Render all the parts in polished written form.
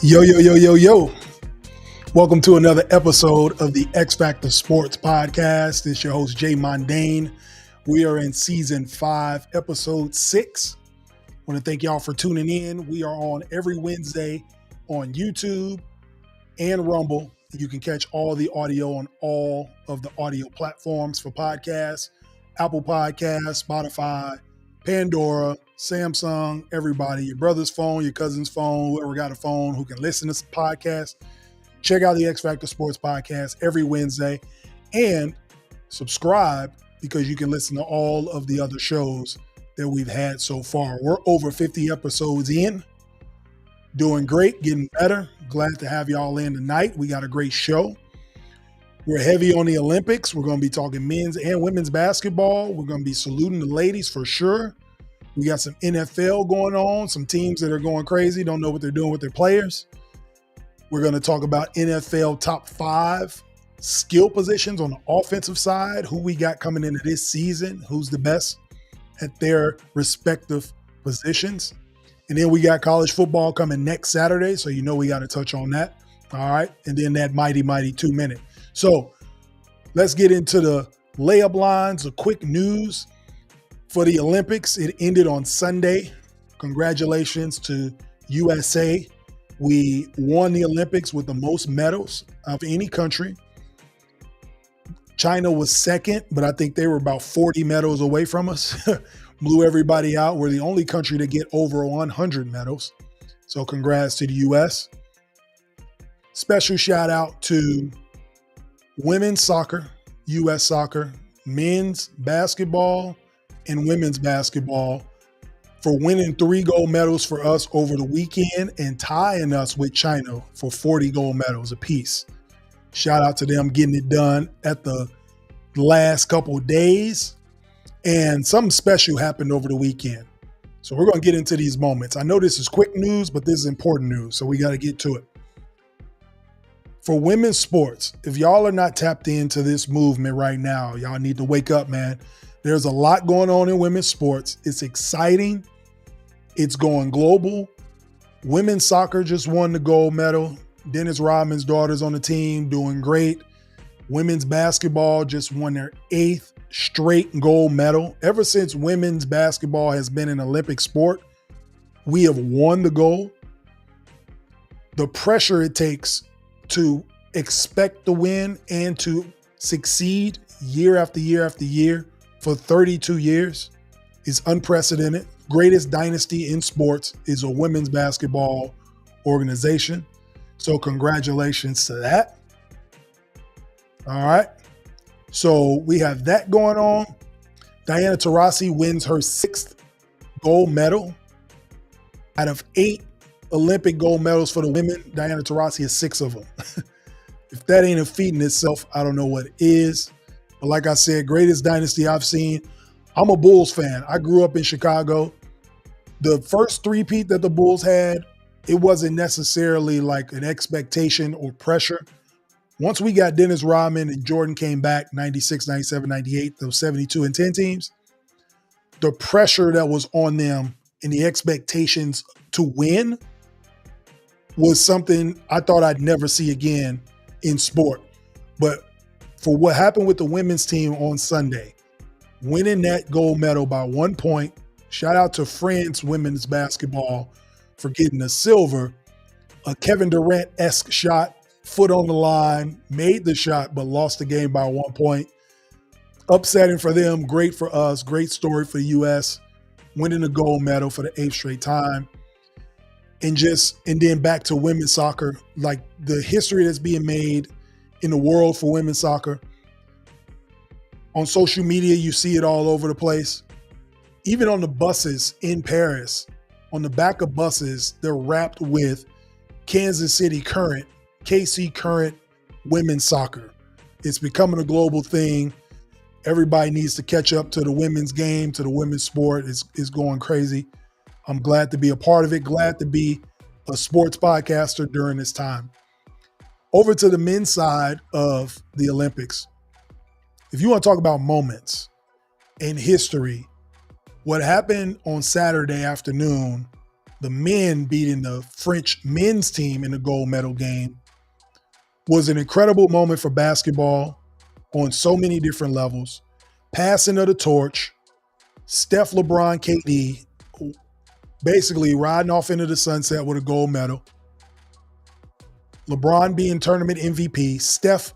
Yo, yo, yo, yo, yo. Welcome to another episode of the X Factor Sports Podcast. It's your host, Jay Mondane. We are in season 5, episode 6. I want to thank y'all for tuning in. We are on every Wednesday on YouTube and Rumble. You can catch all the audio on all of the audio platforms for podcasts, Apple Podcasts, Spotify, Pandora, Samsung, everybody, your brother's phone, your cousin's phone, whoever got a phone who can listen to this podcast. Check out the X Factor Sports Podcast every Wednesday and subscribe because you can listen to all of the other shows that we've had so far. We're over 50 episodes in, doing great, getting better. Glad to have y'all in tonight. We got a great show. We're heavy on the Olympics. We're going to be talking men's and women's basketball. We're going to be saluting the ladies for sure. We got some NFL going on, some teams that are going crazy, don't know what they're doing with their players. We're going to talk about NFL top 5 skill positions on the offensive side, who we got coming into this season, who's the best at their respective positions. And then we got college football coming next Saturday, so you know we got to touch on that. All right, and then that mighty 2-minute. So let's get into the layup lines, the quick news for the Olympics. It ended on Sunday. Congratulations to USA. We won the Olympics with the most medals of any country. China was second, but I think they were about 40 medals away from us. Blew everybody out. We're the only country to get over 100 medals. So congrats to the US. Special shout out to women's soccer, US soccer, men's basketball, and women's basketball for winning 3 gold medals for us over the weekend and tying us with China for 40 gold medals apiece. Shout out to them getting it done at the last couple of days. And something special happened over the weekend. So we're going to get into these moments. I know this is quick news, but this is important news, so we got to get to it. For women's sports, if y'all are not tapped into this movement right now, y'all need to wake up, man. There's a lot going on in women's sports. It's exciting. It's going global. Women's soccer just won the gold medal. Dennis Rodman's daughter's on the team, doing great. Women's basketball just won their 8th straight gold medal. Ever since women's basketball has been an Olympic sport, we have won the gold. The pressure it takes to expect to win and to succeed year after year after year for 32 years is unprecedented. Greatest dynasty in sports is a women's basketball organization. So congratulations to that. All right. So we have that going on. Diana Taurasi wins her 6th gold medal. Out of 8 Olympic gold medals for the women, Diana Taurasi has 6 of them. If that ain't a feat in itself, I don't know what is. But like I said, greatest dynasty I've seen. I'm a Bulls fan. I grew up in Chicago. The first three-peat that the Bulls had, it wasn't necessarily like an expectation or pressure. Once we got Dennis Rodman and Jordan came back, 96, 97, 98, those 72 and 10 teams, the pressure that was on them and the expectations to win was something I thought I'd never see again in sport. But for what happened with the women's team on Sunday, winning that gold medal by 1 point, shout out to France women's basketball for getting the silver, a Kevin Durant-esque shot, foot on the line, made the shot, but lost the game by 1 point. Upsetting for them, great for us, great story for the U.S., winning the gold medal for the 8th straight time. And then back to women's soccer, like the history that's being made in the world for women's soccer. On social media, you see it all over the place. Even on the buses in Paris, on the back of buses, they're wrapped with Kansas City Current, KC Current women's soccer. It's becoming a global thing. Everybody needs to catch up to the women's game, to the women's sport. It's going crazy. I'm glad to be a part of it. Glad to be a sports podcaster during this time. Over to the men's side of the Olympics. If you want to talk about moments in history, what happened on Saturday afternoon the men beating the French men's team in the gold medal game was an incredible moment for basketball on so many different levels. Passing of the torch, Steph, LeBron, KD, basically riding off into the sunset with a gold medal. LeBron being tournament MVP, Steph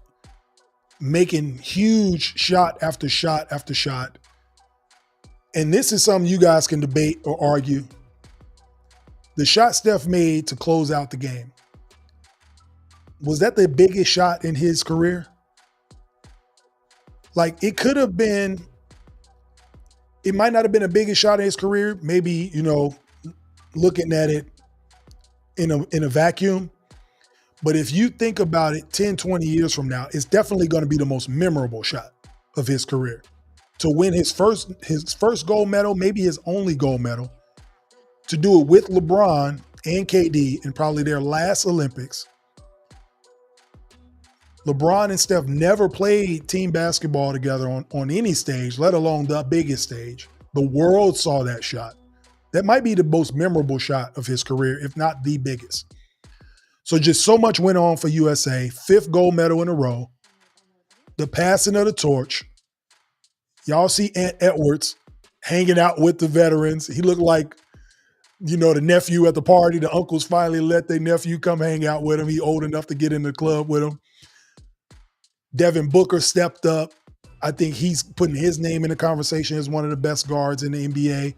making huge shot after shot after shot. And this is something you guys can debate or argue. The shot Steph made to close out the game, was that the biggest shot in his career? Like, it could have been, it might not have been the biggest shot in his career. Maybe, looking at it in a vacuum. But if you think about it 10, 20 years from now, it's definitely going to be the most memorable shot of his career. To win his first gold medal, maybe his only gold medal, to do it with LeBron and KD in probably their last Olympics. LeBron and Steph never played team basketball together on any stage, let alone the biggest stage. The world saw that shot. That might be the most memorable shot of his career, if not the biggest. So just so much went on for USA. 5th gold medal in a row. The passing of the torch. Y'all see Ant Edwards hanging out with the veterans. He looked like, the nephew at the party. The uncles finally let their nephew come hang out with him. He old enough to get in the club with him. Devin Booker stepped up. I think he's putting his name in the conversation as one of the best guards in the NBA.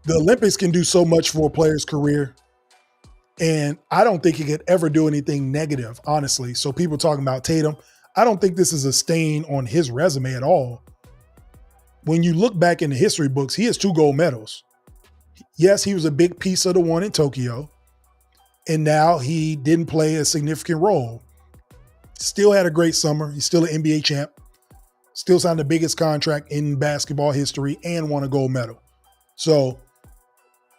The Olympics can do so much for a player's career. And I don't think he could ever do anything negative, honestly. So people talking about Tatum, I don't think this is a stain on his resume at all. When you look back in the history books, he has 2 gold medals. Yes, he was a big piece of the one in Tokyo. And now he didn't play a significant role. Still had a great summer. He's still an NBA champ. Still signed the biggest contract in basketball history and won a gold medal. So,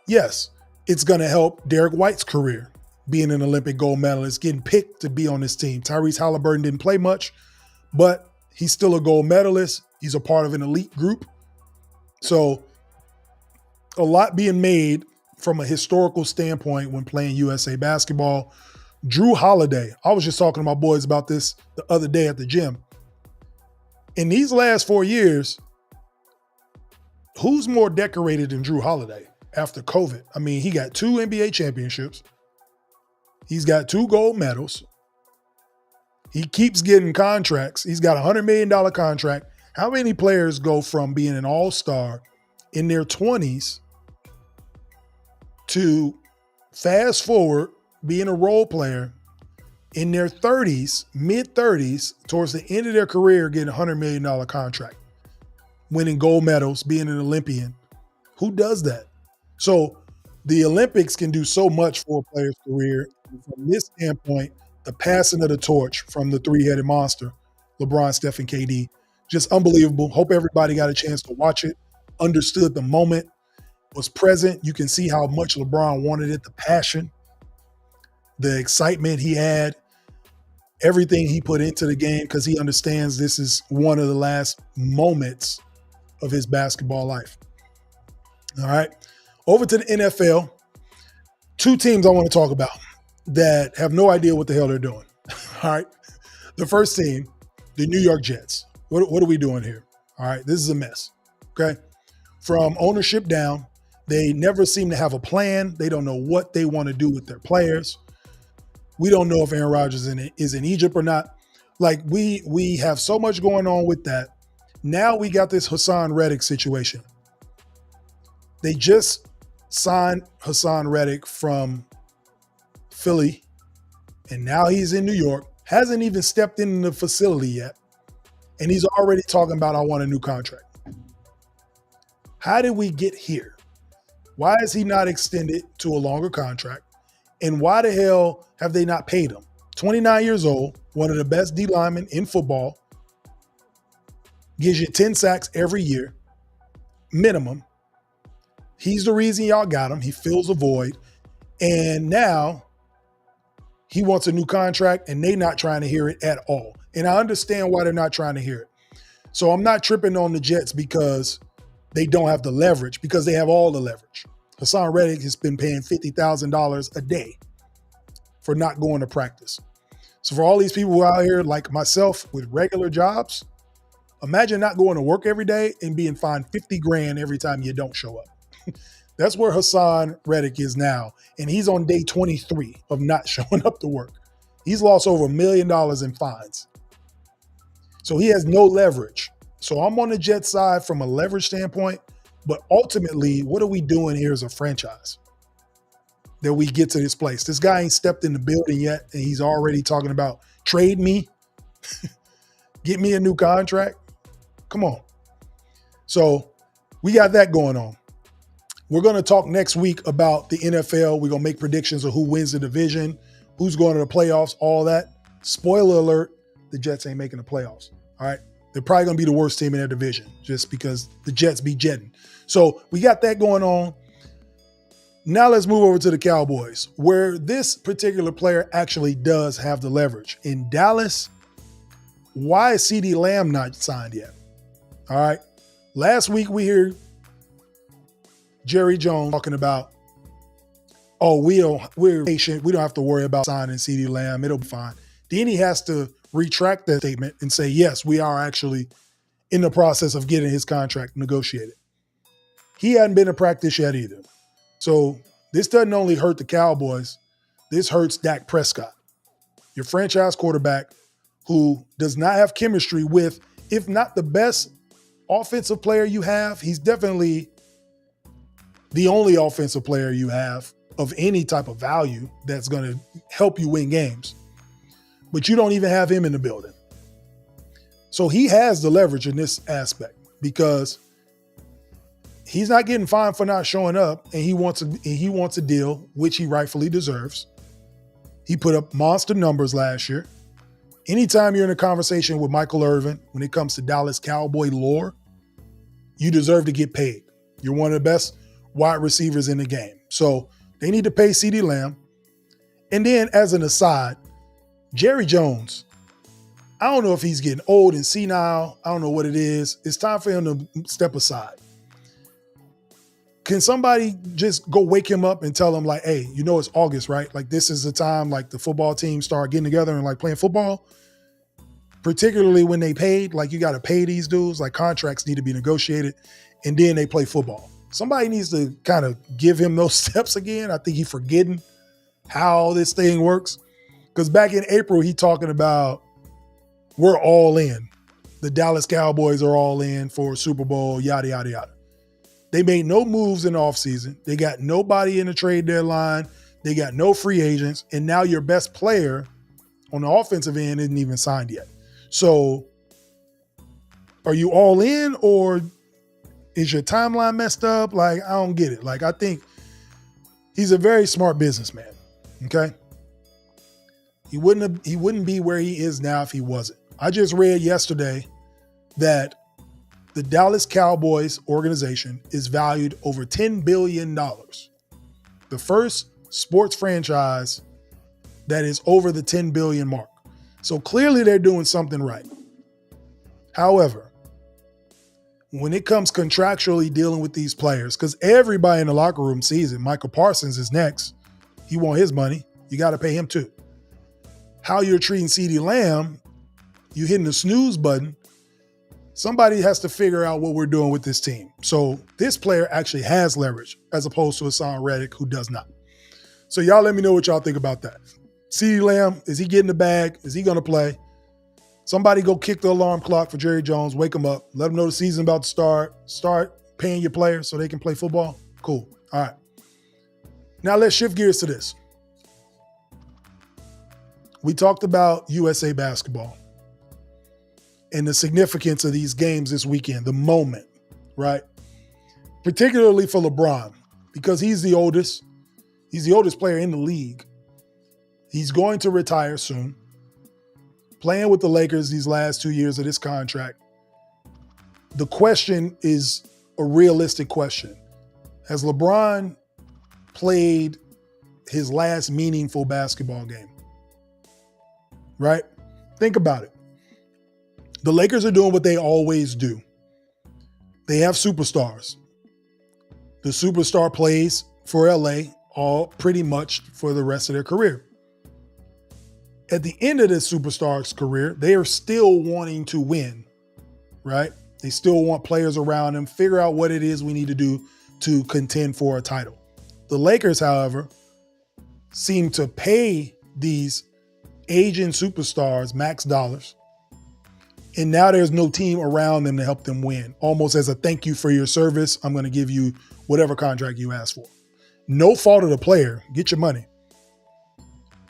yes, it's going to help Derek White's career, being an Olympic gold medalist, getting picked to be on this team. Tyrese Halliburton didn't play much, but he's still a gold medalist. He's a part of an elite group. So a lot being made from a historical standpoint when playing USA basketball. Drew Holiday, I was just talking to my boys about this the other day at the gym. In these last 4 years, who's more decorated than Drew Holiday after COVID? I mean, he got 2 NBA championships. He's got 2 gold medals. He keeps getting contracts. He's got a $100 million contract. How many players go from being an all-star in their 20s to fast forward being a role player in their 30s, mid-30s, towards the end of their career, getting a $100 million contract, winning gold medals, being an Olympian? Who does that? So the Olympics can do so much for a player's career. And from this standpoint, the passing of the torch from the 3-headed monster, LeBron, Steph, and KD, just unbelievable. Hope everybody got a chance to watch it, understood the moment, was present. You can see how much LeBron wanted it, the passion, the excitement he had, everything he put into the game, because he understands this is one of the last moments of his basketball life. All right. Over to the NFL. 2 teams I want to talk about that have no idea what the hell they're doing. All right. The first team, the New York Jets. What are we doing here? All right. This is a mess. Okay. From ownership down, they never seem to have a plan. They don't know what they want to do with their players. We don't know if Aaron Rodgers is in Egypt or not. Like, we have so much going on with that. Now we got this Hassan Reddick situation. They just signed Hassan Reddick from Philly, and now he's in New York. Hasn't even stepped in the facility yet, and he's already talking about, I want a new contract. How did we get here? Why is he not extended to a longer contract? And why the hell have they not paid him? 29 years old, one of the best D linemen in football, gives you 10 sacks every year, minimum. He's the reason y'all got him. He fills a void. And now he wants a new contract, and they not trying to hear it at all. And I understand why they're not trying to hear it. So I'm not tripping on the Jets because they don't have the leverage, because they have all the leverage. Hassan Reddick has been paying $50,000 a day for not going to practice. So for all these people who are out here like myself with regular jobs, imagine not going to work every day and being fined 50 grand every time you don't show up. That's where Hassan Reddick is now. And he's on day 23 of not showing up to work. He's lost over $1 million in fines. So he has no leverage. So I'm on the Jets side from a leverage standpoint. But ultimately, what are we doing here as a franchise that we get to this place? This guy ain't stepped in the building yet, and he's already talking about trade me, get me a new contract. Come on. So we got that going on. We're going to talk next week about the NFL. We're going to make predictions of who wins the division, who's going to the playoffs, all that. Spoiler alert, the Jets ain't making the playoffs. All right. They're probably going to be the worst team in their division just because the Jets be jetting. So we got that going on. Now let's move over to the Cowboys, where this particular player actually does have the leverage. In Dallas, why is CeeDee Lamb not signed yet? All right. Last week we hear Jerry Jones talking about, oh, we're patient. We don't have to worry about signing CeeDee Lamb. It'll be fine. Then he has to retract that statement and say, yes, we are actually in the process of getting his contract negotiated. He hadn't been to practice yet either. So this doesn't only hurt the Cowboys. This hurts Dak Prescott, your franchise quarterback who does not have chemistry with, if not the best offensive player you have, he's definitely the only offensive player you have of any type of value that's going to help you win games. But you don't even have him in the building. So he has the leverage in this aspect because he's not getting fined for not showing up, and he wants a deal, which he rightfully deserves. He put up monster numbers last year. Anytime you're in a conversation with Michael Irvin, when it comes to Dallas Cowboy lore, you deserve to get paid. You're one of the best wide receivers in the game. So they need to pay CeeDee Lamb. And then as an aside, Jerry Jones, I don't know if he's getting old and senile. I don't know what it is. It's time for him to step aside. Can somebody just go wake him up and tell him like, hey, you know, it's August, right? Like this is the time like the football team start getting together and like playing football, particularly when they paid, like you got to pay these dudes, like contracts need to be negotiated and then they play football. Somebody needs to kind of give him those steps again. I think he's forgetting how this thing works. Because back in April, he talking about we're all in. The Dallas Cowboys are all in for a Super Bowl, yada, yada, yada. They made no moves in the offseason. They got nobody in the trade deadline. They got no free agents. And now your best player on the offensive end isn't even signed yet. So are you all in or is your timeline messed up? Like, I don't get it. Like, I think he's a very smart businessman. Okay. He wouldn't be where he is now if he wasn't. I just read yesterday that the Dallas Cowboys organization is valued over $10 billion. The first sports franchise that is over the 10 billion mark. So clearly they're doing something right. However, when it comes contractually dealing with these players, because everybody in the locker room sees it, Michael Parsons is next. He want his money. You got to pay him too. How you're treating CeeDee Lamb, you hitting the snooze button. Somebody has to figure out what we're doing with this team. So this player actually has leverage as opposed to Hassan Reddick, who does not. So y'all let me know what y'all think about that. CeeDee Lamb, is he getting the bag? Is he going to play? Somebody go kick the alarm clock for Jerry Jones. Wake him up. Let him know the season's about to start. Start paying your players so they can play football. Cool. All right. Now let's shift gears to this. We talked about USA basketball and the significance of these games this weekend, the moment, right? Particularly for LeBron, because he's the oldest. He's the oldest player in the league. He's going to retire soon. Playing with the Lakers these last 2 years of this contract. The question is a realistic question. Has LeBron played his last meaningful basketball game? Right? Think about it. The Lakers are doing what they always do. They have superstars. The superstar plays for LA all pretty much for the rest of their career. At the end of this superstar's career, they are still wanting to win, right? They still want players around them, figure out what it is we need to do to contend for a title. The Lakers, however, seem to pay these aging superstars max dollars. And now there's no team around them to help them win. Almost as a thank you for your service, I'm going to give you whatever contract you ask for. No fault of the player. Get your money.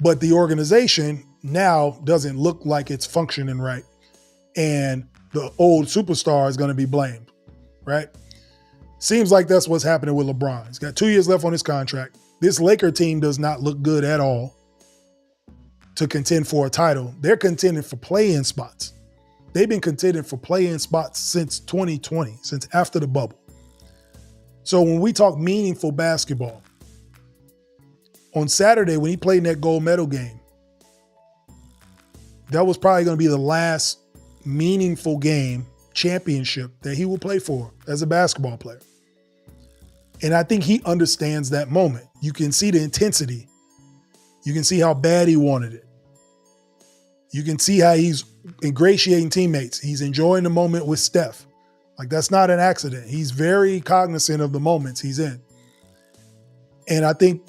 But the organization now doesn't look like it's functioning right. And the old superstar is going to be blamed, right? Seems like that's what's happening with LeBron. He's got 2 years left on his contract. This Laker team does not look good at all to contend for a title. They're contending for play-in spots. They've been contending for play-in spots since 2020, since after the bubble. So when we talk meaningful basketball, on Saturday when he played in that gold medal game, that was probably going to be the last meaningful game, championship, that he will play for as a basketball player. And I think he understands that moment. You can see the intensity. You can see how bad he wanted it. You can see how he's ingratiating teammates. He's enjoying the moment with Steph. Like, that's not an accident. He's very cognizant of the moments he's in. And I think,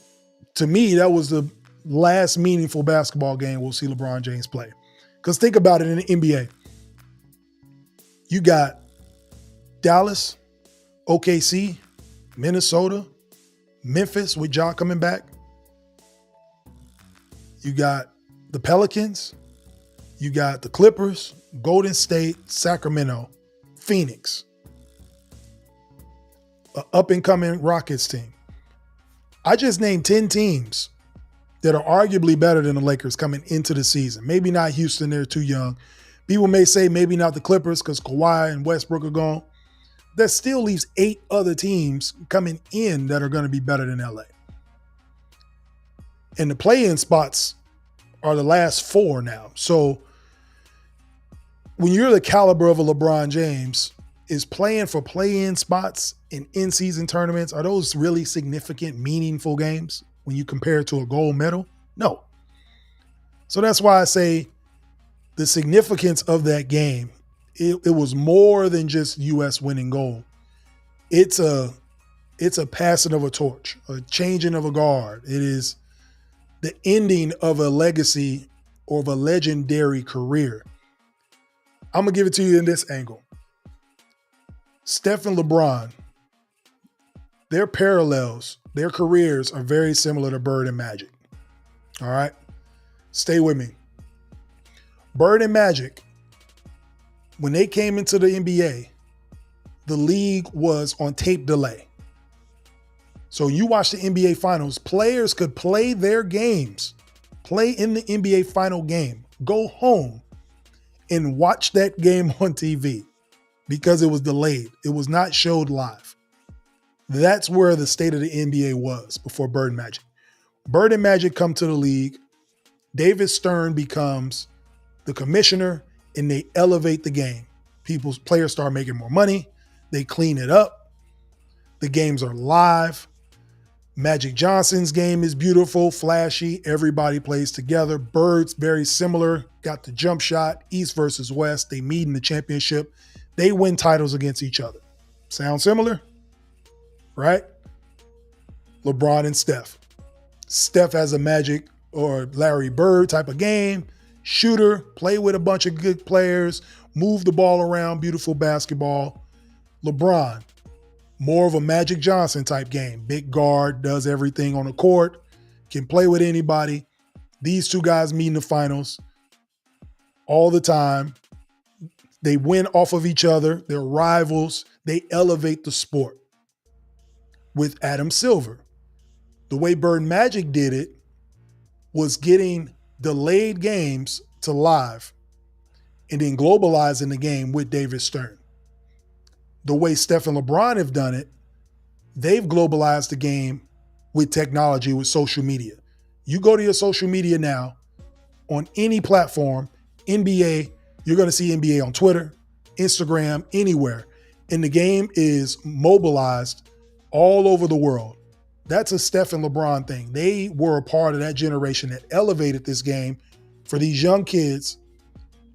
to me, that was the last meaningful basketball game we'll see LeBron James play. Because think about it in the NBA. You got Dallas, OKC, Minnesota, Memphis with Ja coming back. You got the Pelicans. You got the Clippers, Golden State, Sacramento, Phoenix. An up-and-coming Rockets team. I just named 10 teams that are arguably better than the Lakers coming into the season. Maybe not Houston, they're too young. People may say maybe not the Clippers because Kawhi and Westbrook are gone. That still leaves 8 other teams coming in that are going to be better than LA. And the play-in spots are the last 4 now. So when you're the caliber of a LeBron James, is playing for play-in spots in in-season tournaments, are those really significant, meaningful games when you compare it to a gold medal? No. So that's why I say the significance of that game, it was more than just U.S. winning gold. It's a passing of a torch, a changing of a guard. It is the ending of a legacy or of a legendary career. I'm going to give it to you in this angle. Steph and LeBron, their parallels, their careers are very similar to Bird and Magic. All right? Stay with me. Bird and Magic, when they came into the NBA, the league was on tape delay. So you watch the NBA Finals, players could play their games, play in the NBA Final game, go home, and watch that game on TV because it was delayed. It was not showed live. That's where the state of the NBA was before Bird and Magic. Bird and Magic come to the league. David Stern becomes the commissioner, and they elevate the game. Players start making more money. They clean it up. The games are live. Magic Johnson's game is beautiful, flashy. Everybody plays together. Bird's very similar. Got the jump shot, East versus West. They meet in the championship. They win titles against each other. Sound similar? Right? LeBron and Steph. Steph has a Magic or Larry Bird type of game. Shooter, play with a bunch of good players, move the ball around, beautiful basketball. LeBron, more of a Magic Johnson type game. Big guard, does everything on the court, can play with anybody. These two guys meet in the finals all the time. They win off of each other. They're rivals. They elevate the sport. With Adam Silver, the way Bird and Magic did it was getting delayed games to live and then globalizing the game with David Stern. The way Steph and LeBron have done it, they've globalized the game with technology, with social media. You go to your social media now, on any platform, NBA, you're going to see NBA on Twitter, Instagram, anywhere. And the game is mobilized all over the world. That's a Steph and LeBron thing. They were a part of that generation that elevated this game for these young kids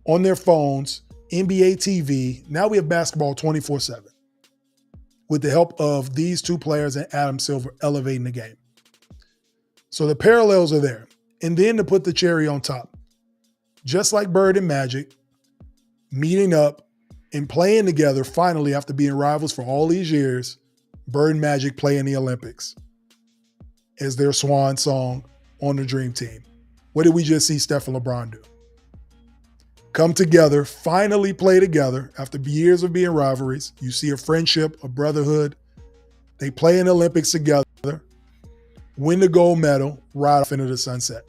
on their phones, NBA TV. Now we have basketball 24/7 with the help of these two players and Adam Silver elevating the game. So the parallels are there. And then to put the cherry on top, just like Bird and Magic, meeting up and playing together finally after being rivals for all these years, Bird and Magic play in the Olympics as their swan song on the Dream Team. What did we just see Steph and LeBron do? Come together, finally play together after years of being rivalries. You see a friendship, a brotherhood. They play in the Olympics together, win the gold medal, ride off into the sunset.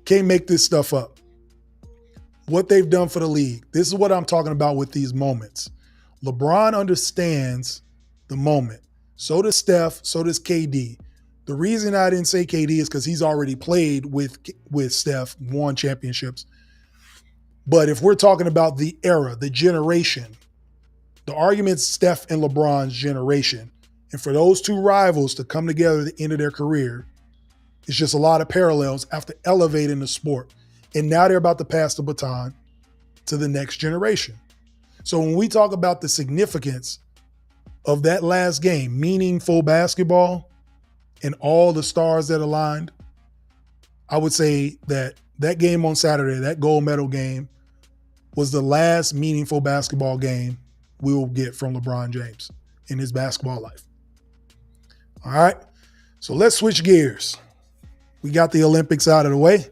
Can't make this stuff up. What they've done for the league. This is what I'm talking about with these moments. LeBron understands the moment. So does Steph, so does KD. The reason I didn't say KD is because he's already played with Steph, won championships. But if we're talking about the era, the generation, the argument's Steph and LeBron's generation. And for those two rivals to come together at the end of their career, it's just a lot of parallels after elevating the sport. And now they're about to pass the baton to the next generation. So when we talk about the significance of that last game, meaningful basketball, and all the stars that aligned, I would say that that game on Saturday, that gold medal game, was the last meaningful basketball game we will get from LeBron James in his basketball life. All right, so let's switch gears. We got the Olympics out of the way.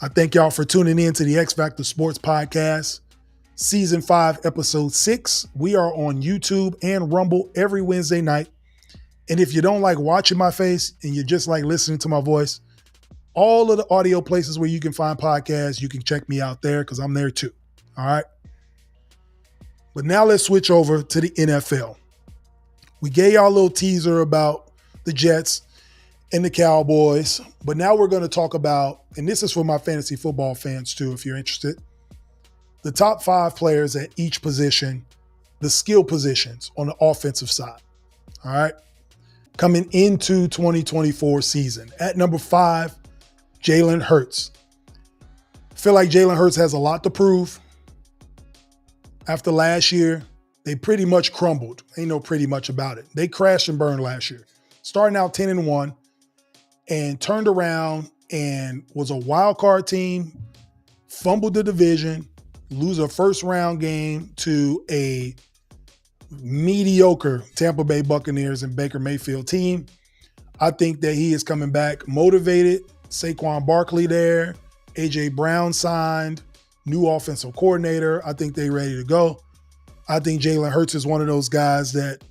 I thank y'all for tuning in to the X Factor Sports Podcast, Season 5, Episode 6. We are on YouTube and Rumble every Wednesday night. And if you don't like watching my face and you just like listening to my voice, all of the audio places where you can find podcasts, you can check me out there because I'm there too. All right. But now let's switch over to the NFL. We gave y'all a little teaser about the Jets and the Cowboys, but now we're going to talk about, and this is for my fantasy football fans too, if you're interested, the top 5 players at each position, the skill positions on the offensive side. All right. Coming into 2024 season. At number 5, Jalen Hurts. I feel like Jalen Hurts has a lot to prove. After last year, they pretty much crumbled. Ain't no pretty much about it. They crashed and burned last year. Starting out 10-1 and turned around and was a wild card team, fumbled the division, lose a first round game to a mediocre Tampa Bay Buccaneers and Baker Mayfield team. I think that he is coming back motivated. Saquon Barkley there. A.J. Brown signed. New offensive coordinator. I think they're ready to go. I think Jalen Hurts is one of those guys that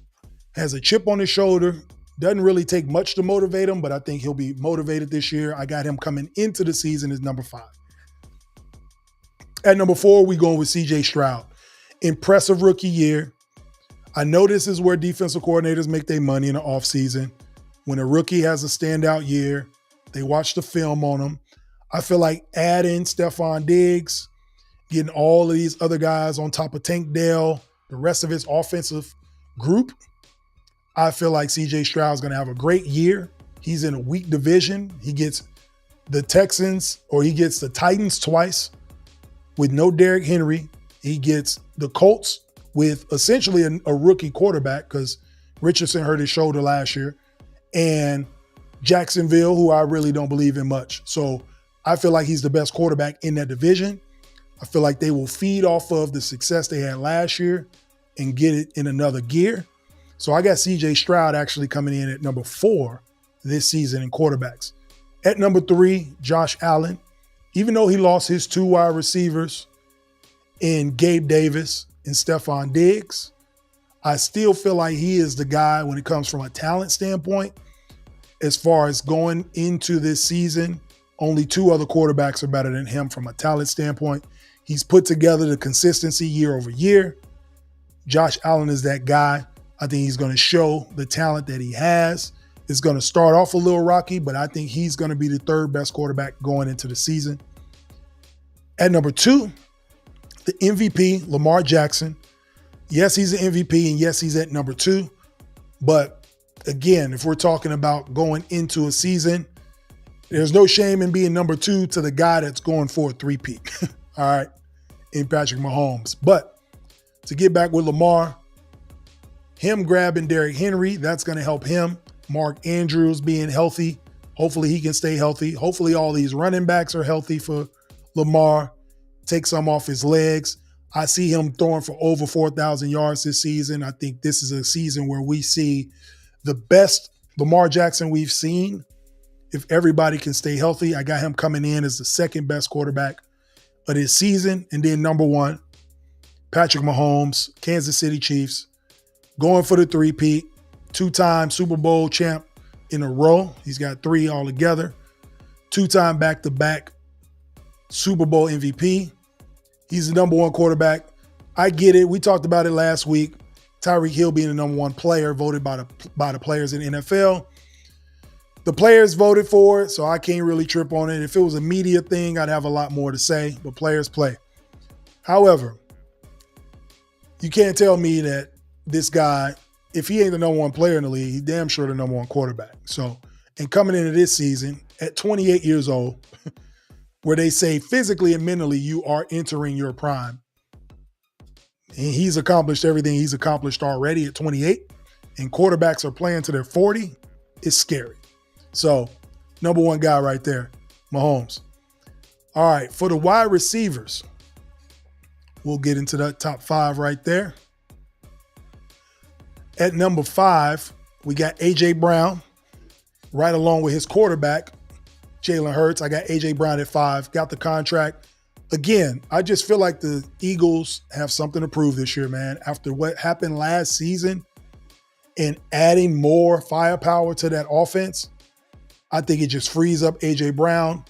has a chip on his shoulder. Doesn't really take much to motivate him, but I think he'll be motivated this year. I got him coming into the season as number 5. At number 4, we going with C.J. Stroud. Impressive rookie year. I know this is where defensive coordinators make their money in the offseason. When a rookie has a standout year, they watch the film on him. I feel like adding Stephon Diggs, getting all of these other guys on top of Tank Dell, the rest of his offensive group, I feel like C.J. Stroud is going to have a great year. He's in a weak division. He gets the Texans, or he gets the Titans twice with no Derrick Henry. He gets the Colts with essentially a rookie quarterback because Richardson hurt his shoulder last year, and Jacksonville, who I really don't believe in much. So I feel like he's the best quarterback in that division. I feel like they will feed off of the success they had last year and get it in another gear. So I got C.J. Stroud actually coming in at number 4 this season in quarterbacks. At number 3, Josh Allen. Even though he lost his 2 wide receivers in Gabe Davis and Stephon Diggs, I still feel like he is the guy when it comes from a talent standpoint. As far as going into this season, only 2 other quarterbacks are better than him from a talent standpoint. He's put together the consistency year over year. Josh Allen is that guy. I think he's going to show the talent that he has. It's going to start off a little rocky, but I think he's going to be the 3rd best quarterback going into the season. At number 2, the MVP, Lamar Jackson. Yes, he's an MVP, and yes, he's at number 2. But Again, if we're talking about going into a season, there's no shame in being number 2 to the guy that's going for a three-peat. All right, in Patrick Mahomes. But to get back with Lamar, him grabbing Derrick Henry, that's going to help him. Mark Andrews being healthy. Hopefully he can stay healthy. Hopefully all these running backs are healthy for Lamar. Take some off his legs. I see him throwing for over 4,000 yards this season. I think this is a season where we see the best Lamar Jackson we've seen. If everybody can stay healthy, I got him coming in as the second best quarterback of this season. And then number 1, Patrick Mahomes, Kansas City Chiefs, going for the three-peat, 2-time Super Bowl champ in a row. He's got 3 altogether. 2-time back-to-back Super Bowl MVP. He's the number 1 quarterback. I get it. We talked about it last week. Tyreek Hill being the number 1 player voted by the players in the NFL. The players voted for it, so I can't really trip on it. If it was a media thing, I'd have a lot more to say, but players play. However, you can't tell me that this guy, if he ain't the number 1 player in the league, he's damn sure the number 1 quarterback. So, and coming into this season at 28 years old, where they say physically and mentally you are entering your prime, and he's accomplished everything he's accomplished already at 28, and quarterbacks are playing to their 40, it's scary. So, number 1 guy right there, Mahomes. All right, for the wide receivers, we'll get into that top 5 right there. At number 5, we got A.J. Brown, right along with his quarterback, Jalen Hurts. I got A.J. Brown at 5, got the contract. Again, I just feel like the Eagles have something to prove this year, man. After what happened last season and adding more firepower to that offense, I think it just frees up A.J. Brown.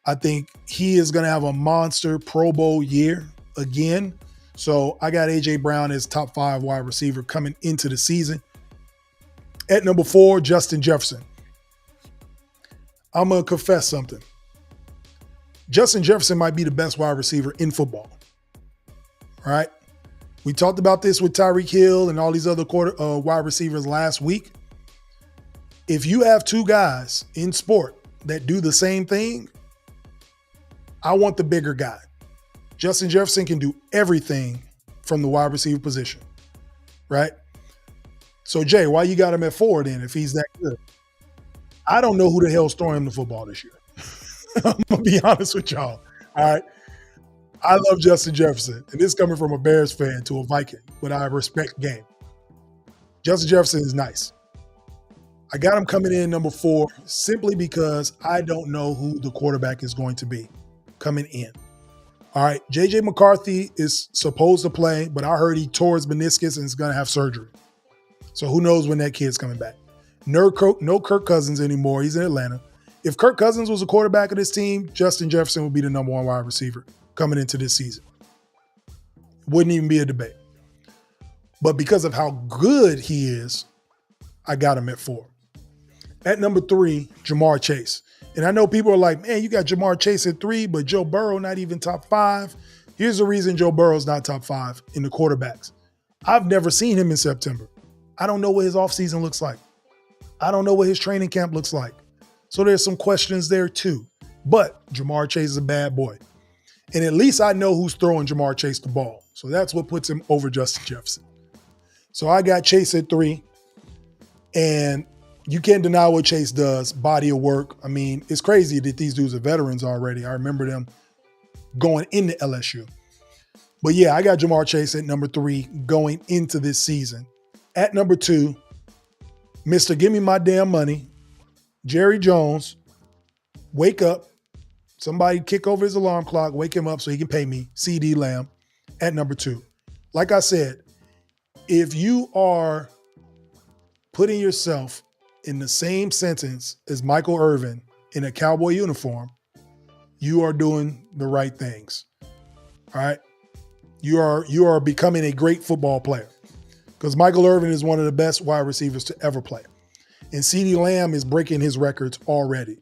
I think he is going to have a monster Pro Bowl year again. So I got A.J. Brown as top 5 wide receiver coming into the season. At number 4, Justin Jefferson. I'm going to confess something. Justin Jefferson might be the best wide receiver in football. All right? We talked about this with Tyreek Hill and all these other wide receivers last week. If you have 2 guys in sport that do the same thing, I want the bigger guy. Justin Jefferson can do everything from the wide receiver position, right? So, Jay, why you got him at 4 then if he's that good? I don't know who the hell's throwing him the football this year. I'm going to be honest with y'all, all right? I love Justin Jefferson, and this is coming from a Bears fan to a Viking, but I respect game. Justin Jefferson is nice. I got him coming in number 4 simply because I don't know who the quarterback is going to be coming in. All right, J.J. McCarthy is supposed to play, but I heard he tore his meniscus and is going to have surgery. So who knows when that kid's coming back. No Kirk Cousins anymore. He's in Atlanta. If Kirk Cousins was a quarterback of this team, Justin Jefferson would be the number 1 wide receiver coming into this season. Wouldn't even be a debate. But because of how good he is, I got him at 4. At number 3, Jamar Chase. And I know people are like, man, you got Jamar Chase at 3, but Joe Burrow not even top 5. Here's the reason Joe Burrow's not top 5 in the quarterbacks. I've never seen him in September. I don't know what his offseason looks like. I don't know what his training camp looks like. So there's some questions there too. But Jamar Chase is a bad boy. And at least I know who's throwing Jamar Chase the ball. So that's what puts him over Justin Jefferson. So I got Chase at 3. And you can't deny what Chase does, body of work. I mean, it's crazy that these dudes are veterans already. I remember them going into LSU. But yeah, I got Jamar Chase at number 3 going into this season. At number 2, Mr. Give Me My Damn Money, Jerry Jones. Wake up. Somebody kick over his alarm clock, wake him up so he can pay me. CD Lamb at number 2. Like I said, if you are putting yourself in the same sentence as Michael Irvin in a cowboy uniform, you are doing the right things. All right? You are becoming a great football player because Michael Irvin is one of the best wide receivers to ever play. And CD Lamb is breaking his records already.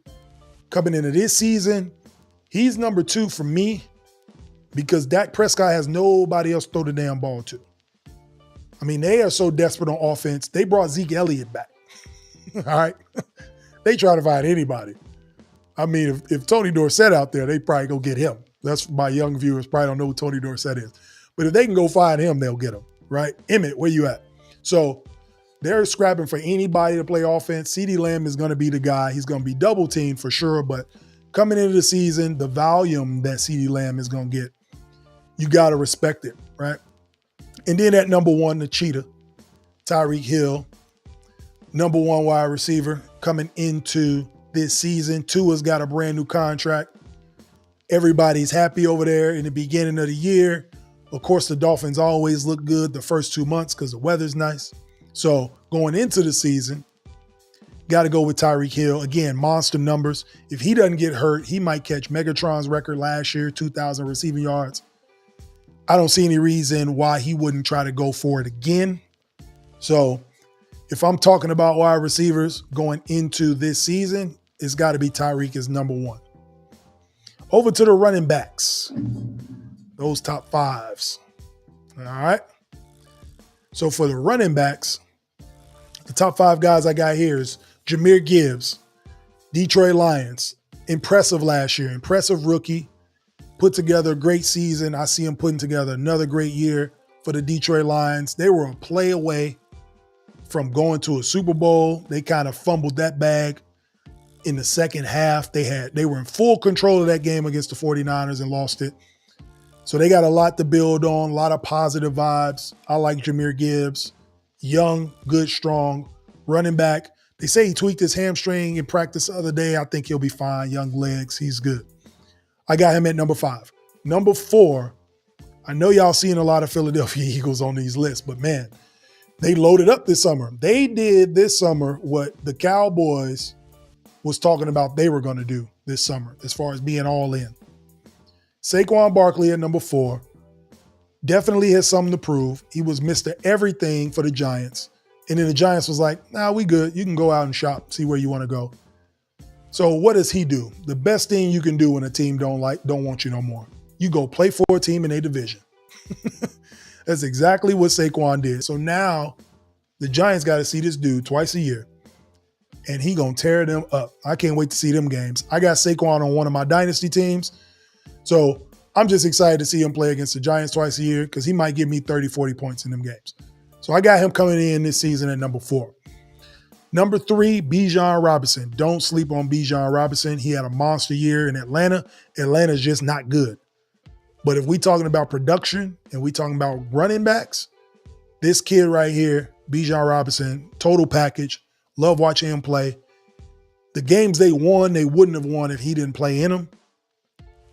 Coming into this season, he's number 2 for me because Dak Prescott has nobody else to throw the damn ball to. I mean, they are so desperate on offense. They brought Zeke Elliott back. All right. They try to find anybody. I mean, if Tony Dorsett out there, they probably go get him. That's my young viewers probably don't know who Tony Dorsett is. But if they can go find him, they'll get him, right? Emmett, where you at? So they're scrapping for anybody to play offense. CeeDee Lamb is going to be the guy. He's going to be double teamed for sure. But coming into the season, the volume that CeeDee Lamb is going to get, you got to respect it, right? And then at number one, the cheetah, Tyreek Hill, number one wide receiver coming into this season. Tua's got a brand new contract. Everybody's happy over there in the beginning of the year. Of course, the Dolphins always look good the first 2 months because the weather's nice. So going into the season, got to go with Tyreek Hill. Again, monster numbers. If he doesn't get hurt, he might catch Megatron's record last year, 2,000 receiving yards. I don't see any reason why he wouldn't try to go for it again. So if I'm talking about wide receivers going into this season, it's got to be Tyreek as number one. Over to the running backs. Those top fives. All right. So for the running backs, the top five guys I got here is Jahmyr Gibbs, Detroit Lions. Impressive last year. Impressive rookie. Put together a great season. I see him putting together another great year for the Detroit Lions. They were a play away from going to a Super Bowl. They kind of fumbled that bag in the second half. They were in full control of that game against the 49ers and lost it. So they got a lot to build on, a lot of positive vibes. I like Jahmyr Gibbs. Young, good, strong, running back. They say he tweaked his hamstring in practice the other day. I think he'll be fine. Young legs. He's good. I got him at number 5. Number 4, I know y'all seeing a lot of Philadelphia Eagles on these lists, but man, they loaded up this summer. They did this summer what the Cowboys was talking about they were going to do this summer as far as being all in. Saquon Barkley at number 4 definitely has something to prove. He was Mr. Everything for the Giants. And then the Giants was like, nah, we good. You can go out and shop, see where you want to go. So what does he do? The best thing you can do when a team don't want you no more. You go play for a team in a division. That's exactly what Saquon did. So now the Giants got to see this dude twice a year, and he going to tear them up. I can't wait to see them games. I got Saquon on one of my dynasty teams. So I'm just excited to see him play against the Giants twice a year because he might give me 30, 40 points in them games. So I got him coming in this season at number 4. Number 3, Bijan Robinson. Don't sleep on Bijan Robinson. He had a monster year in Atlanta. Atlanta's just not good. But if we talking about production and we talking about running backs, this kid right here, Bijan Robinson, total package. Love watching him play. The games they won, they wouldn't have won if he didn't play in them.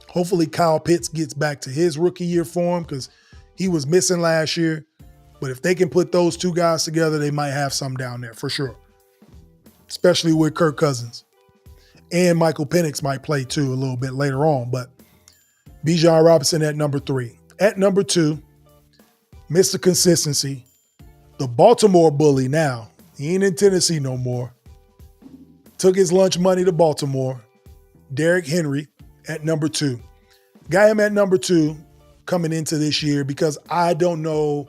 Hopefully Kyle Pitts gets back to his rookie year form because he was missing last year. But if they can put those two guys together, they might have some down there for sure. Especially with Kirk Cousins. And Michael Penix might play too a little bit later on. But Bijan Robinson at number 3. At number 2, Mr. Consistency. The Baltimore bully now. He ain't in Tennessee no more. Took his lunch money to Baltimore. Derrick Henry at number 2. Got him at number 2 coming into this year because I don't know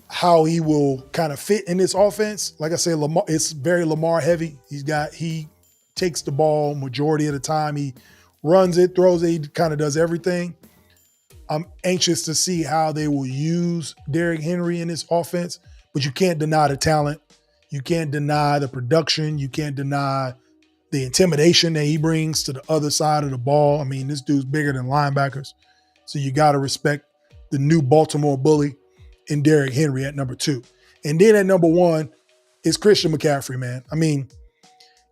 how he will kind of fit in this offense. Like I said, Lamar, it's very Lamar heavy. He takes the ball majority of the time. He runs it, throws it, he kind of does everything. I'm anxious to see how they will use Derrick Henry in this offense, but you can't deny the talent. You can't deny the production. You can't deny the intimidation that he brings to the other side of the ball. I mean, this dude's bigger than linebackers. So you got to respect the new Baltimore bully in Derrick Henry at number 2. And then at number 1 is Christian McCaffrey, man. I mean,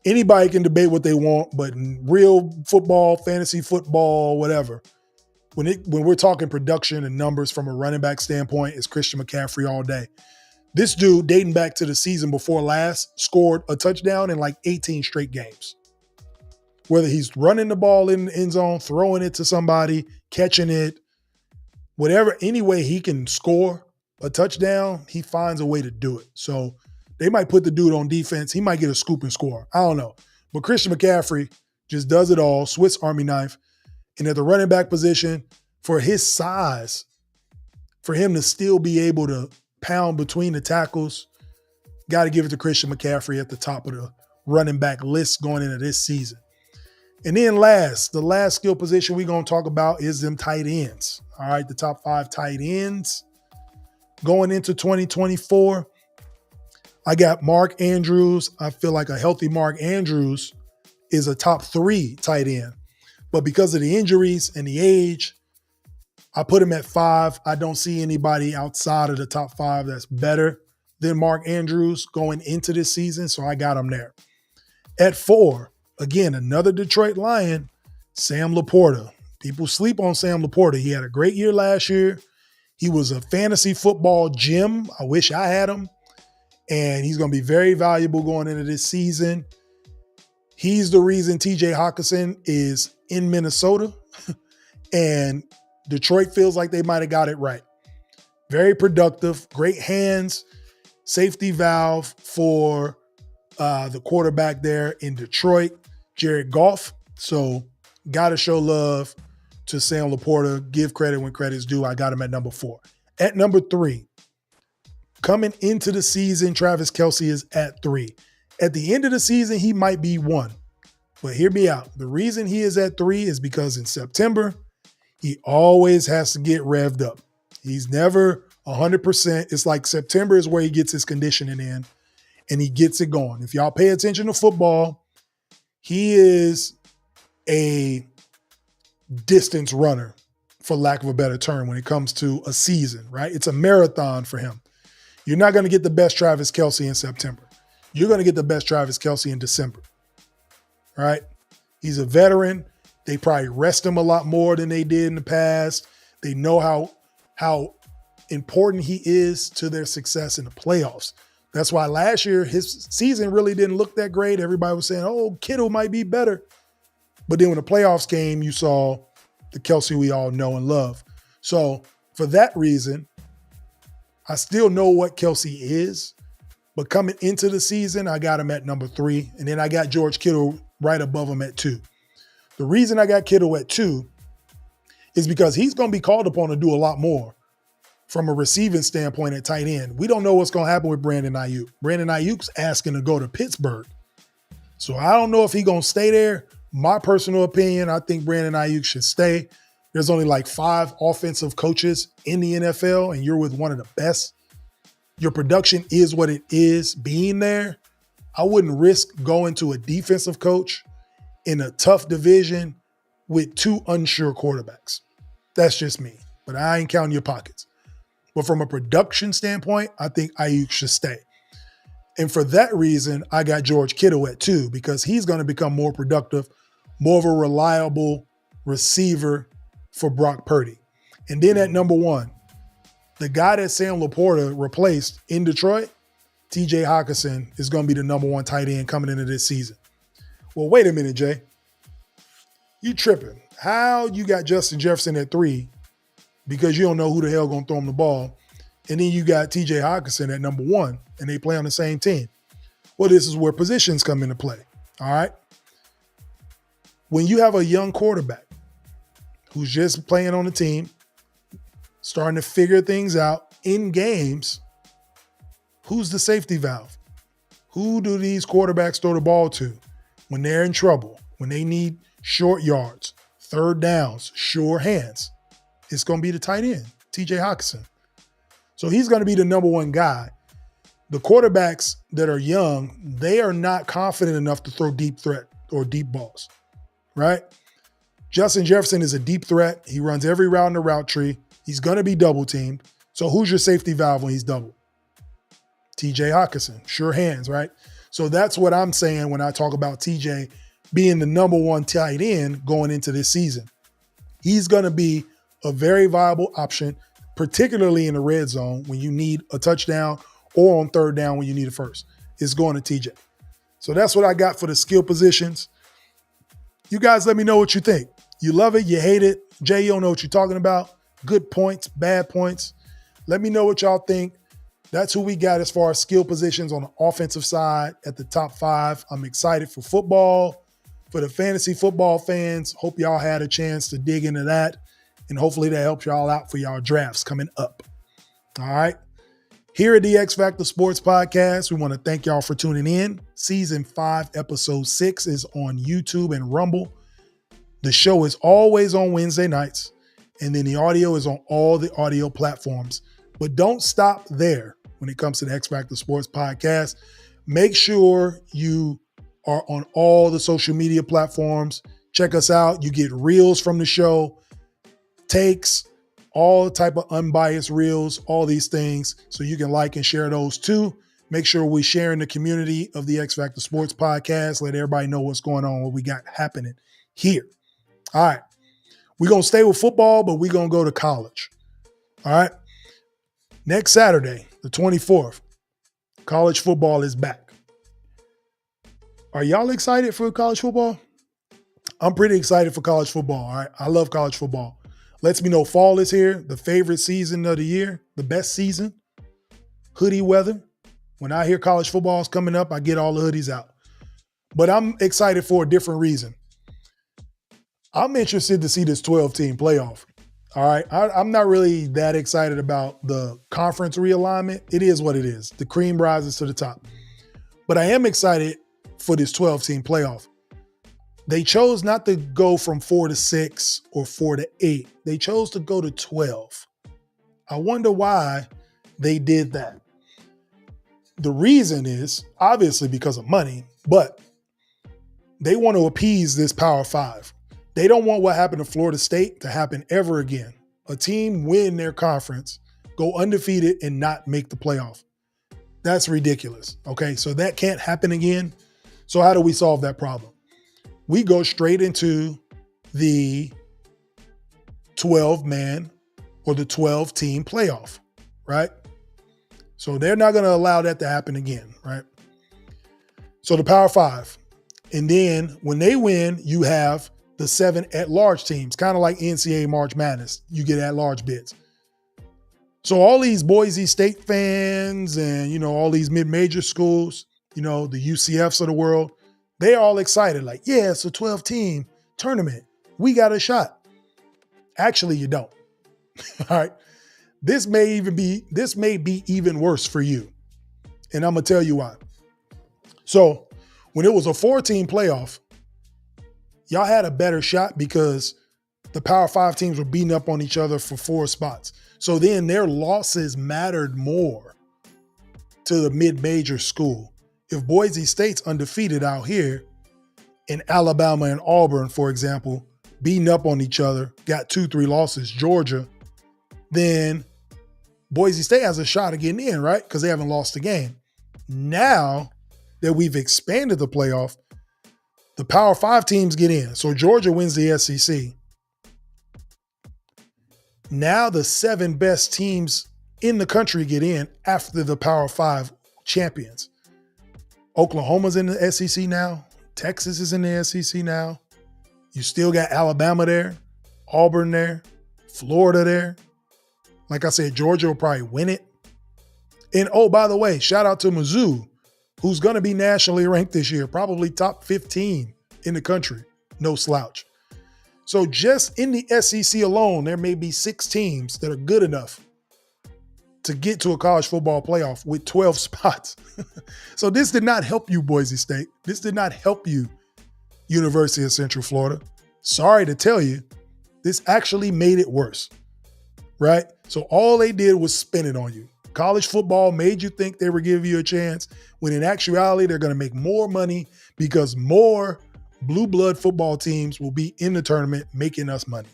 anybody can debate what they want, but in real football, fantasy football, whatever, when we're talking production and numbers from a running back standpoint, it's Christian McCaffrey all day. This dude, dating back to the season before last, scored a touchdown in like 18 straight games. Whether he's running the ball in the end zone, throwing it to somebody, catching it, whatever, any way he can score a touchdown, he finds a way to do it. So they might put the dude on defense. He might get a scoop and score. I don't know. But Christian McCaffrey just does it all, Swiss Army knife. And at the running back position, for his size, for him to still be able to pound between the tackles, got to give it to Christian McCaffrey at the top of the running back list going into this season. And then the last skill position we're going to talk about is them tight ends. All right, the top 5 tight ends going into 2024. I got Mark Andrews. I feel like a healthy Mark Andrews is a top 3 tight end. But because of the injuries and the age, I put him at 5. I don't see anybody outside of the top 5 that's better than Mark Andrews going into this season, so I got him there. At 4, again, another Detroit Lion, Sam Laporta. People sleep on Sam Laporta. He had a great year last year. He was a fantasy football gem. I wish I had him. And he's going to be very valuable going into this season. He's the reason TJ Hawkinson is in Minnesota. And Detroit feels like they might have got it right. Very productive, great hands, safety valve for the quarterback there in Detroit, Jared Goff. So got to show love to Sam Laporta. Give credit when credit's due. I got him at number 4. At number 3, coming into the season, Travis Kelce is at 3. At the end of the season, he might be 1. But hear me out. The reason he is at 3 is because in September, he always has to get revved up. He's never 100%. It's like September is where he gets his conditioning in and he gets it going. If y'all pay attention to football, he is a distance runner, for lack of a better term, when it comes to a season, right? It's a marathon for him. You're not going to get the best Travis Kelce in September. You're going to get the best Travis Kelce in December, right? He's a veteran. They probably rest him a lot more than they did in the past. They know how important he is to their success in the playoffs. That's why last year his season really didn't look that great. Everybody was saying, oh, Kittle might be better. But then when the playoffs came, you saw the Kelce we all know and love. So for that reason, I still know what Kelce is. But coming into the season, I got him at number 3. And then I got George Kittle right above him at 2. The reason I got Kittle at 2 is because he's going to be called upon to do a lot more from a receiving standpoint at tight end. We don't know what's going to happen with Brandon Ayuk. Brandon Ayuk's asking to go to Pittsburgh. So I don't know if he's going to stay there. My personal opinion, I think Brandon Ayuk should stay. There's only like 5 offensive coaches in the NFL, and you're with one of the best. Your production is what it is being there. I wouldn't risk going to a defensive coach in a tough division with 2 unsure quarterbacks. That's just me, but I ain't counting your pockets. But from a production standpoint, I think Ayuk should stay. And for that reason, I got George Kittle at 2 because he's going to become more productive, more of a reliable receiver for Brock Purdy. And then at number 1, the guy that Sam Laporta replaced in Detroit, TJ Hawkinson, is going to be the number 1 tight end coming into this season. Well, wait a minute, Jay. You tripping. How you got Justin Jefferson at 3 because you don't know who the hell going to throw him the ball, and then you got TJ Hawkinson at number 1, and they play on the same team? Well, this is where positions come into play, all right? When you have a young quarterback who's just playing on the team, starting to figure things out in games, who's the safety valve? Who do these quarterbacks throw the ball to when they're in trouble, when they need short yards, third downs, sure hands? It's going to be the tight end, TJ Hawkinson. So he's going to be the number 1 guy. The quarterbacks that are young, they are not confident enough to throw deep threat or deep balls, right? Justin Jefferson is a deep threat. He runs every route in the route tree. He's going to be double teamed. So who's your safety valve when he's doubled? TJ Hawkinson, sure hands, right? So that's what I'm saying when I talk about TJ being the number 1 tight end going into this season. He's going to be a very viable option, particularly in the red zone when you need a touchdown or on third down when you need a first. It's going to TJ. So that's what I got for the skill positions. You guys let me know what you think. You love it, you hate it. Jay, you don't know what you're talking about. Good points, bad points. Let me know what y'all think. That's who we got as far as skill positions on the offensive side at the top 5. I'm excited for football, for the fantasy football fans. Hope y'all had a chance to dig into that. And hopefully that helps y'all out for y'all drafts coming up. All right. Here at the X Factor Sports Podcast, we want to thank y'all for tuning in. Season 5, Episode 6 is on YouTube and Rumble. The show is always on Wednesday nights, and then the audio is on all the audio platforms. But don't stop there when it comes to the X Factor Sports Podcast. Make sure you are on all the social media platforms. Check us out. You get reels from the show, takes, all type of unbiased reels, all these things. So you can like and share those too. Make sure we share in the community of the X Factor Sports Podcast. Let everybody know what's going on, what we got happening here. All right. We're going to stay with football, but we're going to go to college. All right. Next Saturday, the 24th, college football is back. Are y'all excited for college football? I'm pretty excited for college football. All right. I love college football. Lets me know fall is here, the favorite season of the year, the best season, hoodie weather. When I hear college football is coming up, I get all the hoodies out. But I'm excited for a different reason. I'm interested to see this 12-team playoff. All right. I'm not really that excited about the conference realignment. It is what it is. The cream rises to the top. But I am excited for this 12-team playoff. They chose not to go from 4 to 6 or 4 to 8. They chose to go to 12. I wonder why they did that. The reason is obviously because of money, but they want to appease this Power 5. They don't want what happened to Florida State to happen ever again. A team win their conference, go undefeated, and not make the playoff. That's ridiculous. Okay, so that can't happen again. So how do we solve that problem? We go straight into the 12-man or the 12-team playoff, right? So they're not going to allow that to happen again, right? So the Power 5. And then when they win, you have the 7 at-large teams, kind of like NCAA March Madness. You get at-large bids. So all these Boise State fans and, all these mid-major schools, the UCFs of the world, they're all excited. Like, yeah, it's a 12-team tournament. We got a shot. Actually, you don't. All right. This may be even worse for you. And I'm going to tell you why. So when it was a 4-team playoff, y'all had a better shot because the Power 5 teams were beating up on each other for 4 spots. So then their losses mattered more to the mid-major school. If Boise State's undefeated out here and Alabama and Auburn, for example, beating up on each other, got 2-3 losses, Georgia, then Boise State has a shot of getting in, right? Because they haven't lost a game. Now that we've expanded the playoff, the Power 5 teams get in. So Georgia wins the SEC. Now the 7 best teams in the country get in after the Power 5 champions. Oklahoma's in the SEC now. Texas is in the SEC now. You still got Alabama there, Auburn there, Florida there. Like I said, Georgia will probably win it. And oh, by the way, shout out to Mizzou, who's going to be nationally ranked this year, probably top 15 in the country. No slouch. So just in the SEC alone, there may be 6 teams that are good enough to get to a college football playoff with 12 spots. So this did not help you, Boise State. This did not help you, University of Central Florida. Sorry to tell you, this actually made it worse, right? So all they did was spin it on you. College football made you think they were giving you a chance, when in actuality, they're going to make more money because more blue blood football teams will be in the tournament making us money.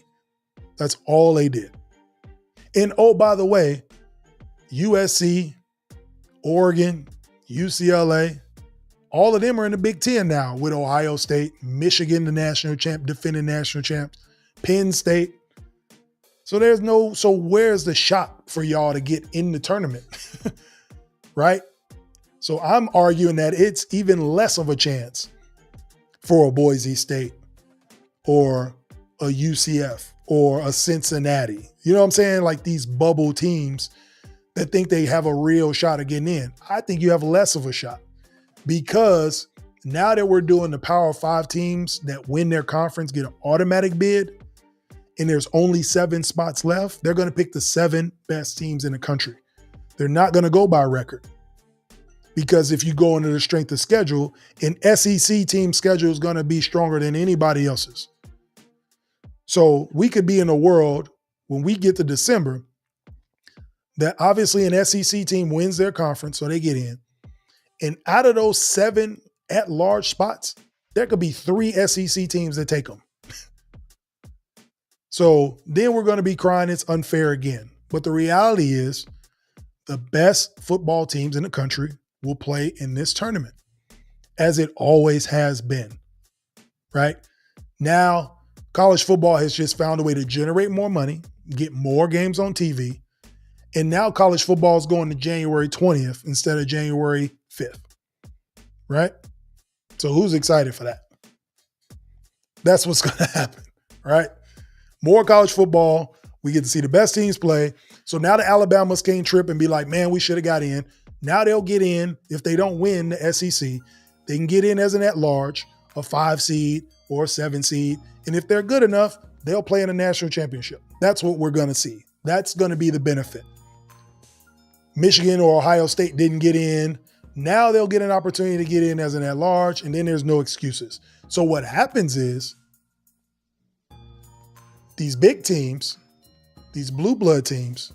That's all they did. And oh, by the way, USC, Oregon, UCLA, all of them are in the Big Ten now with Ohio State, Michigan, the national champ, defending national champs, Penn State. So where's the shot for y'all to get in the tournament? Right? So I'm arguing that it's even less of a chance for a Boise State or a UCF or a Cincinnati. You know what I'm saying? Like these bubble teams that think they have a real shot of getting in. I think you have less of a shot because now that we're doing the Power 5 teams that win their conference get an automatic bid and there's only 7 spots left, they're going to pick the 7 best teams in the country. They're not going to go by record. Because if you go into the strength of schedule, an SEC team schedule is going to be stronger than anybody else's. So we could be in a world when we get to December that obviously an SEC team wins their conference, so they get in. And out of those 7 at-large spots, there could be 3 SEC teams that take them. So then we're going to be crying it's unfair again. But the reality is the best football teams in the country will play in this tournament, as it always has been, right? Now, college football has just found a way to generate more money, get more games on TV, and now college football is going to January 20th instead of January 5th, right? So who's excited for that? That's what's going to happen, right? More college football. We get to see the best teams play. So now the Alabamas can't trip and be like, man, we should have got in. Now they'll get in. If they don't win the SEC, they can get in as an at-large, a 5 seed or a 7 seed. And if they're good enough, they'll play in a national championship. That's what we're going to see. That's going to be the benefit. Michigan or Ohio State didn't get in. Now they'll get an opportunity to get in as an at-large, and then there's no excuses. So what happens is these big teams, these blue blood teams,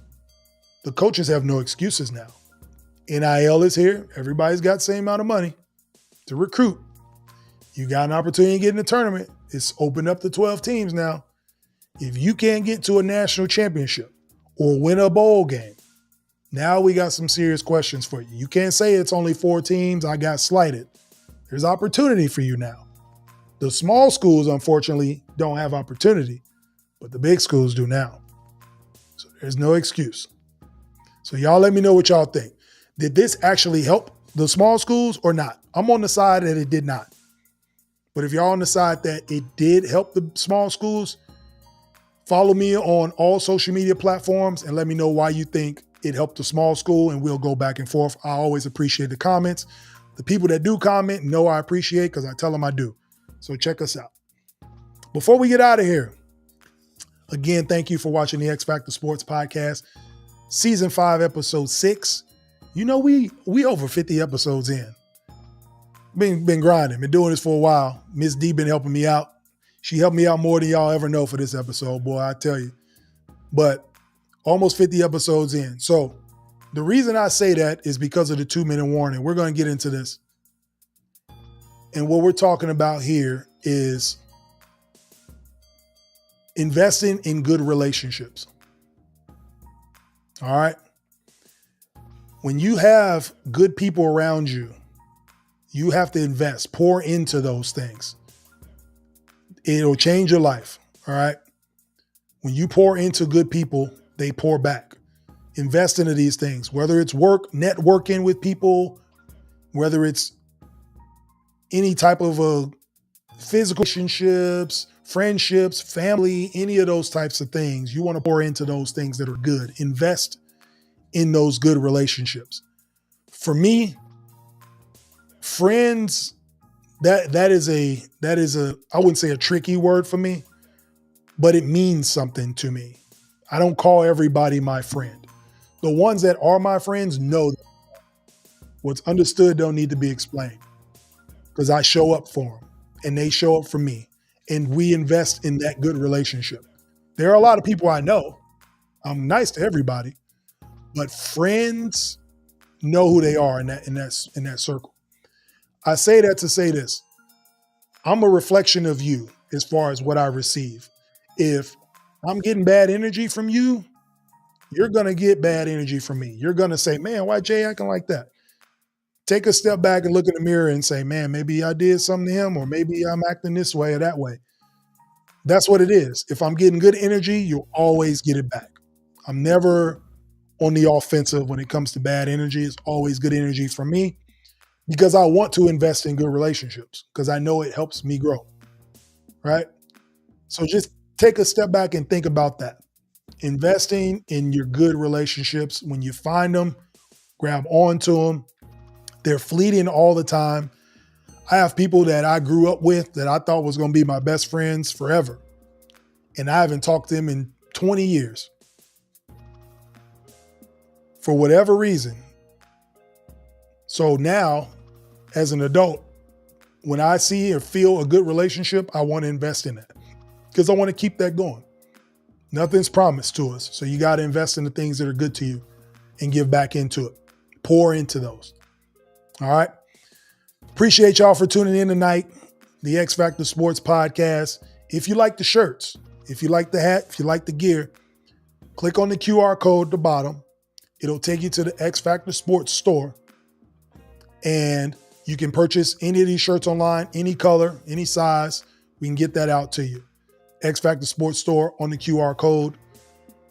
the coaches have no excuses now. NIL is here. Everybody's got the same amount of money to recruit. You got an opportunity to get in the tournament. It's opened up to 12 teams now. If you can't get to a national championship or win a bowl game, now we got some serious questions for you. You can't say it's only 4 teams. I got slighted. There's opportunity for you now. The small schools, unfortunately, don't have opportunity, but the big schools do now. So there's no excuse. So y'all let me know what y'all think. Did this actually help the small schools or not? I'm on the side that it did not. But if y'all on the side that it did help the small schools, follow me on all social media platforms and let me know why you think it helped the small school, and we'll go back and forth. I always appreciate the comments. The people that do comment know I appreciate because I tell them I do. So check us out. Before we get out of here, again, thank you for watching the X Factor Sports Podcast, Season 5, Episode 6. You know, we over 50 episodes in. Been grinding, been doing this for a while. Miss D been helping me out. She helped me out more than y'all ever know for this episode, boy, I tell you. But almost 50 episodes in. So the reason I say that is because of the 2-minute warning. We're going to get into this. And what we're talking about here is investing in good relationships. All right. When you have good people around you, you have to invest, pour into those things. It'll change your life. All right. When you pour into good people, they pour back. Invest into these things, whether it's work, networking with people, whether it's any type of physical relationships, friendships, family, any of those types of things. You want to pour into those things that are good. Invest in those good relationships. For me, friends, that is a I wouldn't say a tricky word for me, but it means something to me. I don't call everybody my friend. The ones that are my friends know that. What's understood don't need to be explained, because I show up for them and they show up for me, and we invest in that good relationship. There are a lot of people I know. I'm nice to everybody, but friends know who they are in that circle. I say that to say this. I'm a reflection of you as far as what I receive. If I'm getting bad energy from you, you're going to get bad energy from me. You're going to say, man, why Jay acting like that? Take a step back and look in the mirror and say, man, maybe I did something to him, or maybe I'm acting this way or that way. That's what it is. If I'm getting good energy, you'll always get it back. I'm never on the offensive when it comes to bad energy. It's always good energy from me, because I want to invest in good relationships, because I know it helps me grow, right? So just take a step back and think about that. Investing in your good relationships. When you find them, grab onto them. They're fleeting all the time. I have people that I grew up with that I thought was going to be my best friends forever, and I haven't talked to them in 20 years. for whatever reason. So now, as an adult, when I see or feel a good relationship, I want to invest in that because I want to keep that going. Nothing's promised to us. So you got to invest in the things that are good to you and give back into it. Pour into those. All right. Appreciate y'all for tuning in tonight. The X Factor Sports Podcast. If you like the shirts, if you like the hat, if you like the gear, click on the QR code at the bottom. It'll take you to the X Factor Sports store. And you can purchase any of these shirts online, any color, any size. We can get that out to you. X Factor Sports Store on the QR code.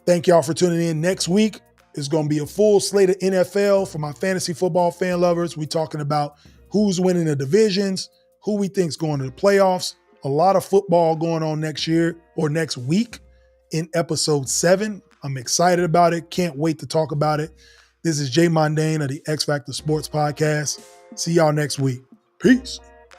Thank y'all for tuning in. Next week is going to be a full slate of NFL for my fantasy football fan lovers. We're talking about who's winning the divisions, who we think's going to the playoffs. A lot of football going on next year or next week in episode 7. I'm excited about it. Can't wait to talk about it. This is Jay Mondane of the X Factor Sports Podcast. See y'all next week. Peace.